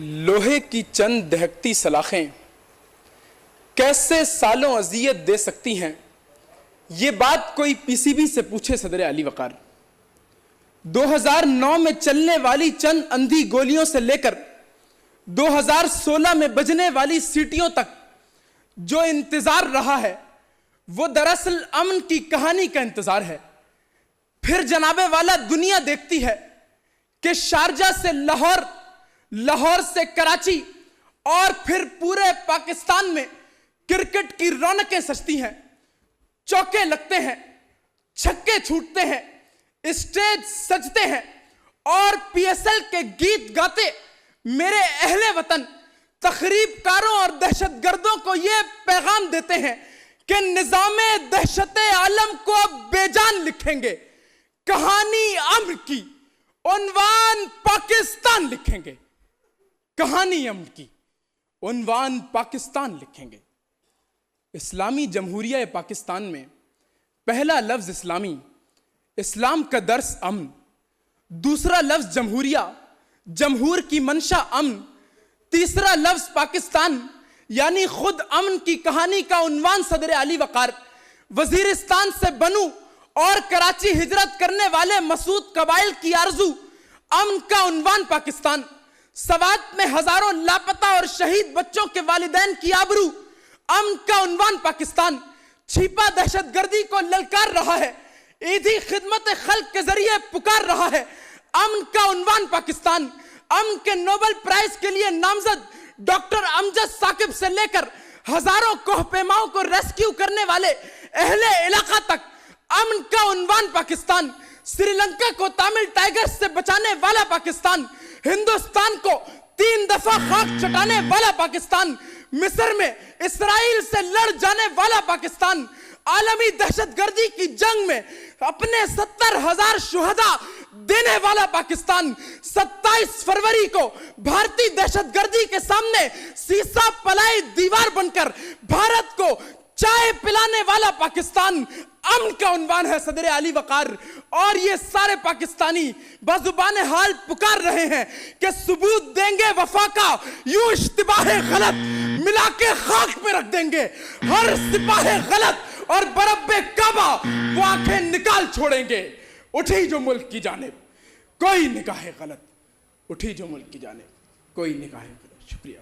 لوہے کی چند دہکتی سلاخیں کیسے سالوں اذیت دے سکتی ہیں، یہ بات کوئی پی سی بی سے پوچھے صدر علی وقار۔ 2009 میں چلنے والی چند اندھی گولیوں سے لے کر 2016 میں بجنے والی سیٹیوں تک جو انتظار رہا ہے وہ دراصل امن کی کہانی کا انتظار ہے۔ پھر جناب والا دنیا دیکھتی ہے کہ شارجہ سے لاہور، لاہور سے کراچی اور پھر پورے پاکستان میں کرکٹ کی رونقیں سجتی ہیں، چوکے لگتے ہیں، چھکے چھوٹتے ہیں، اسٹیج سجتے ہیں اور پی ایس ایل کے گیت گاتے میرے اہل وطن تخریب کاروں اور دہشت گردوں کو یہ پیغام دیتے ہیں کہ نظام دہشت عالم کو اب بے جان لکھیں گے، کہانی امن کی، عنوان پاکستان لکھیں گے، کہانی امن کی، عنوان پاکستان لکھیں گے۔ اسلامی جمہوریہ پاکستان میں پہلا لفظ اسلامی، اسلام کا درس امن، دوسرا لفظ جمہوریہ، جمہور کی منشا امن، تیسرا لفظ پاکستان یعنی خود امن کی کہانی کا عنوان صدر علی وقار۔ وزیرستان سے بنو اور کراچی ہجرت کرنے والے مسعود قبائل کی آرزو، امن کا عنوان پاکستان۔ سوات میں ہزاروں لاپتہ اور شہید بچوں کے والدین کی آبرو، امن کا عنوان پاکستان۔ چھپا دہشت گردی کو للکار رہا ہے، عیدی خدمت خلق کے ذریعے پکار رہا ہے، امن کا عنوان پاکستان۔ امن کے نوبل پرائز کے لیے نامزد ڈاکٹر امجد ثاقب سے لے کر ہزاروں کوہ پیماؤں کو ریسکیو کرنے والے اہل علاقہ تک، امن کا عنوان پاکستان۔ سری لنکا کو تامل ٹائیگرز سے بچانے والا پاکستان، ہندوستان کو 3 دفعہ خاک چٹانے والا پاکستان، مصر میں اسرائیل سے لڑ جانے والا پاکستان، عالمی دہشت گردی کی جنگ میں اپنے 70,000 شہداء دینے والا پاکستان، 27 فروری کو بھارتی دہشت گردی کے سامنے سیسا پلائی دیوار بن کر بھارت کو چائے پلانے والا پاکستان، امن کا عنوان ہے صدر علی وقار۔ اور یہ سارے پاکستانی بزبان حال پکار رہے ہیں کہ ثبوت دیں گے وفا کا، یوں اشتباہ غلط ملا کے خاک پہ رکھ دیں گے، ہر سپاہ غلط اور برب کعبہ وہ آنکھیں نکال چھوڑیں گے۔ اٹھی جو ملک کی جانب کوئی نگاہ غلط، اٹھی جو ملک کی جانب کوئی نگاہ غلط۔ شکریہ۔